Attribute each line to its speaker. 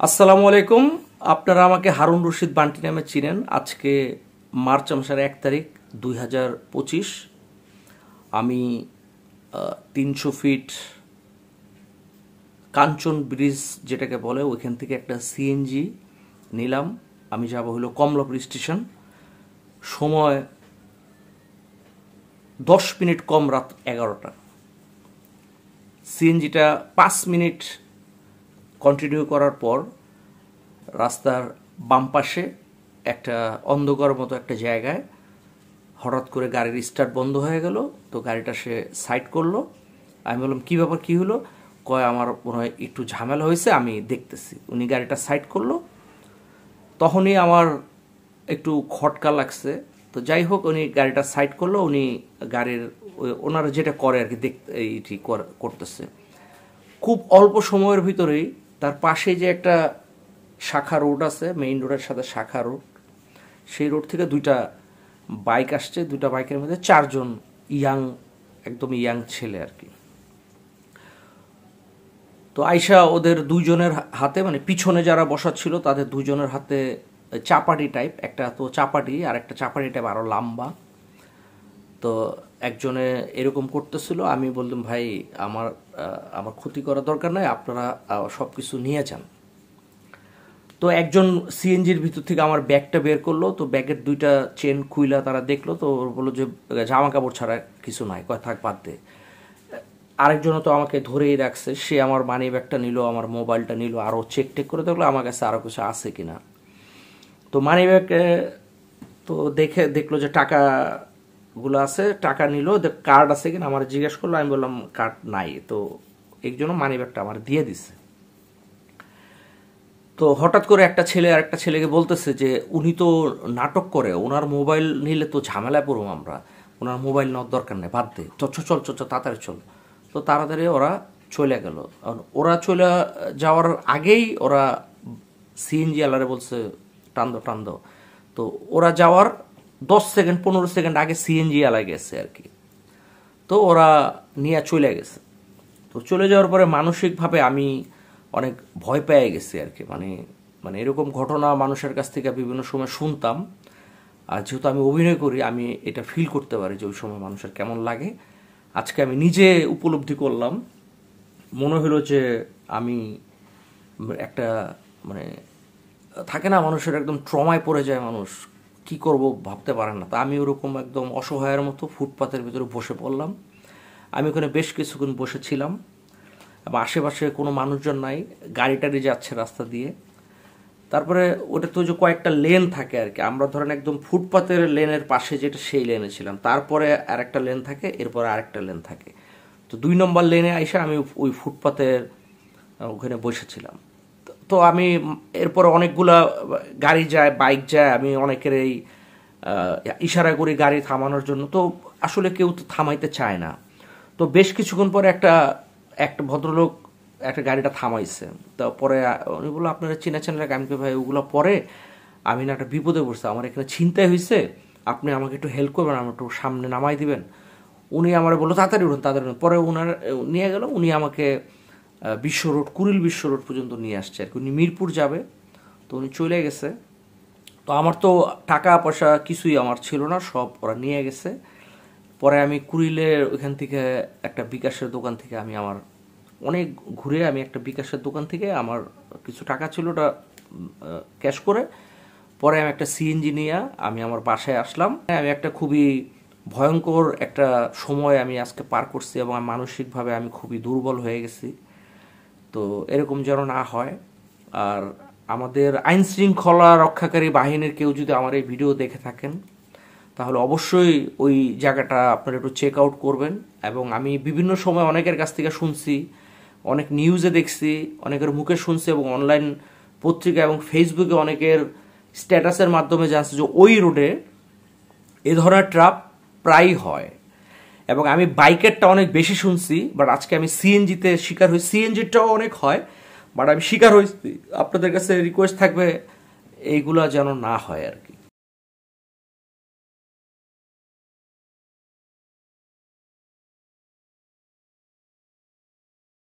Speaker 1: আসসালামু আলাইকুম। আপনারা আমাকে হারুন রশিদ বান্টি নামে চিনেন। আজকে মার্চ মাসের 1 তারিখ 2025। আমি 300 ফিট কাঞ্চন ব্রিজ যেটাকে বলে ওইখান থেকে একটা সিএনজি নিলাম। আমি যাব হলো কমলাপুর স্টেশন। সময় 10 মিনিট কম, রাত 11টা। সিএনজিটা 5 মিনিট কন্টিনিউ করার পর রাস্তার বাম পাশে একটা অন্ধকার মতো একটা জায়গায় হঠাৎ করে গাড়ির স্টার্ট বন্ধ হয়ে গেল। তো গাড়িটা সে সাইড করলো। আমি বললাম কী ব্যাপার, কী হলো? কয় আমার মনে হয় একটু ঝামেলা হয়েছে, আমি দেখতেছি। উনি গাড়িটা সাইড করলো। তখনই আমার একটু খটকা লাগছে। তো যাই হোক, উনি গাড়িটা সাইড করলো। উনি গাড়ির ওনারা যেটা করে আর কি এইটি করতেছে। খুব অল্প সময়ের ভিতরেই তার পাশে যে একটা শাখা রোড আছে, মেইন রোডের সাথে শাখা রোড, সেই রোড থেকে দুইটা বাইক আসছে। দুইটা বাইকের মধ্যে 4 জন একদম ইয়াং ছেলে আর কি। তো আয়শা ওদের দুইজনের হাতে, মানে পিছনে যারা বসা ছিল তাদের দুইজনের হাতে চাপাটি টাইপ, একটা তো চাপাটি আর একটা চাপাটি টাইপ আরও লম্বা। তো একজনে এরকম করতেছিল। আমি বললাম ভাই আমার আমার ক্ষতি করার দরকার নাই, আপনারা সব কিছু নিয়ে যান। তো একজন সিএনজির ভিতর থেকে আমার ব্যাগটা বের করলো। তো ব্যাগের দুইটা চেন খুইলা তারা দেখলো। তো বললো যে জামা কাপড় ছাড়া কিছু নাই। কয় থাক, বাদ দে। আরেকজনও তো আমাকে ধরেই রাখছে। সে আমার মানি ব্যাগটা নিল, আমার মোবাইলটা নিল, আরও চেক টেক করে দেখলো আমার কাছে আরও কিছু আছে কিনা। তো মানি ব্যাগ তো দেখলো যে টাকাগুলো আছে, টাকা নিল। কার্ড আছে কিনা আমার জিজ্ঞেস করলো। আমি বললাম কার্ড নাই। তো একজনও মানি ব্যাগটা আমার দিয়ে দিছে। তো হঠাৎ করে একটা ছেলে আর একটা ছেলেকে বলতেছে যে উনি তো নাটক করে, ওনার মোবাইল নিলে তো ঝামেলায় পড়ব আমরা, ওনার মোবাইল নেওয়ার দরকার নেই, বাদ দে, চল তাড়াতাড়ি চল। তো তাড়াতাড়ি ওরা চলে গেল। ওরা চলে যাওয়ার আগেই ওরা সিএনজি আলারে বলছে টান্দ। তো ওরা যাওয়ার 10 সেকেন্ড 15 সেকেন্ড আগে সিএনজি আলা গেছে আর কি। তো ওরা নিয়ে চলে গেছে। তো চলে যাওয়ার পরে মানসিকভাবে আমি অনেক ভয় পেয়ে গেছি আর কি। মানে এরকম ঘটনা মানুষের কাছ থেকে বিভিন্ন সময় শুনতাম। আর যেহেতু আমি অভিনয় করি, আমি এটা ফিল করতে পারি যে ওই সময় মানুষের কেমন লাগে। আজকে আমি নিজে উপলব্ধি করলাম। মনে হলো যে আমি একটা, মানে থাকে না মানুষের একদম ট্রমায় পড়ে যায়, মানুষ কি করব ভাবতে পারে না। তা আমি ওরকম একদম অসহায়ের মতো ফুটপাতের ভিতরে বসে পড়লাম। আমি ওখানে বেশ কিছুক্ষণ বসেছিলাম এবং আশেপাশে কোনো মানুষজন নাই, গাড়ি টাড়ি যাচ্ছে রাস্তা দিয়ে। তারপরে ওটা তো যে কয়েকটা লেন থাকে আর কি। আমরা ধরেন একদম ফুটপাতের লেনের পাশে যেটা, সেই লেনে ছিলাম। তারপরে আরেকটা লেন থাকে, এরপরে আরেকটা লেন থাকে। তো 2 নম্বর লেনে আইসা আমি ওই ফুটপাতের ওখানে বসেছিলাম। তো আমি এরপরে অনেকগুলা গাড়ি যায়, বাইক যায়, আমি অনেকের এই ইশারা করি গাড়ি থামানোর জন্য। তো আসলে কেউ তো থামাইতে চায় না। তো বেশ কিছুক্ষণ পরে একটা ভদ্রলোক একটা গাড়িটা থামাইছে। তারপরে উনি বললো আপনারা চিনেছেন লাগে। আমি ভাই ওগুলো পরে আমি না একটা বিপদে পড়ছি, আমার এখানে ছিনতাই হয়েছে, আপনি আমাকে একটু হেল্প করবেন, আমার একটু সামনে নামাই দিবেন। উনি আমার বললো তাড়াতাড়ি উঠুন। পরে ওনার নিয়ে গেল। উনি আমাকে বিশ্ব রোড, কুড়িল বিশ্ব রোড পর্যন্ত নিয়ে আসছে আর কি। উনি মিরপুর যাবে। তো উনি চলে গেছে। তো আমার তো টাকা পয়সা কিছুই আমার ছিল না, সব ওরা নিয়ে গেছে। পরে আমি কুড়িলের ওইখান থেকে একটা বিকাশের দোকান থেকে আমি আমার অনেক ঘুরে আমি একটা বিকাশের দোকান থেকে আমার কিছু টাকা ছিল ওটা ক্যাশ করে পরে আমি একটা সিএনজি নিয়ে আমি আমার বাসায় আসলাম। আমি একটা খুবই ভয়ঙ্কর একটা সময় আমি আজকে পার করছি এবং মানসিকভাবে আমি খুবই দুর্বল হয়ে গেছি। তো এরকম যেন না হয়। আর আমাদের আইন শৃঙ্খলা রক্ষাকারী বাহিনীর কেউ যদি আমার এই ভিডিও দেখে থাকেন তাহলে অবশ্যই ওই জায়গাটা আপনারা একটু চেক আউট করবেন। এবং আমি বিভিন্ন সময় অনেকের কাছ থেকে শুনছি, অনেক নিউজে দেখছি, অনেকের মুখে শুনছি এবং অনলাইন পত্রিকা এবং ফেসবুকে অনেকের স্ট্যাটাসের মাধ্যমে জানছি যে ওই রোডে এ ধরনের ট্রাপ প্রায় হয়। এবং আমি বাইকেরটা অনেক বেশি শুনছি, বাট আজকে আমি সিএনজিতে শিকার হই। সিএনজিটাও অনেক হয়, বাট আমি শিকার হয়েছি। আপনাদের কাছে রিকোয়েস্ট থাকবে এইগুলা যেন না হয় আর কি।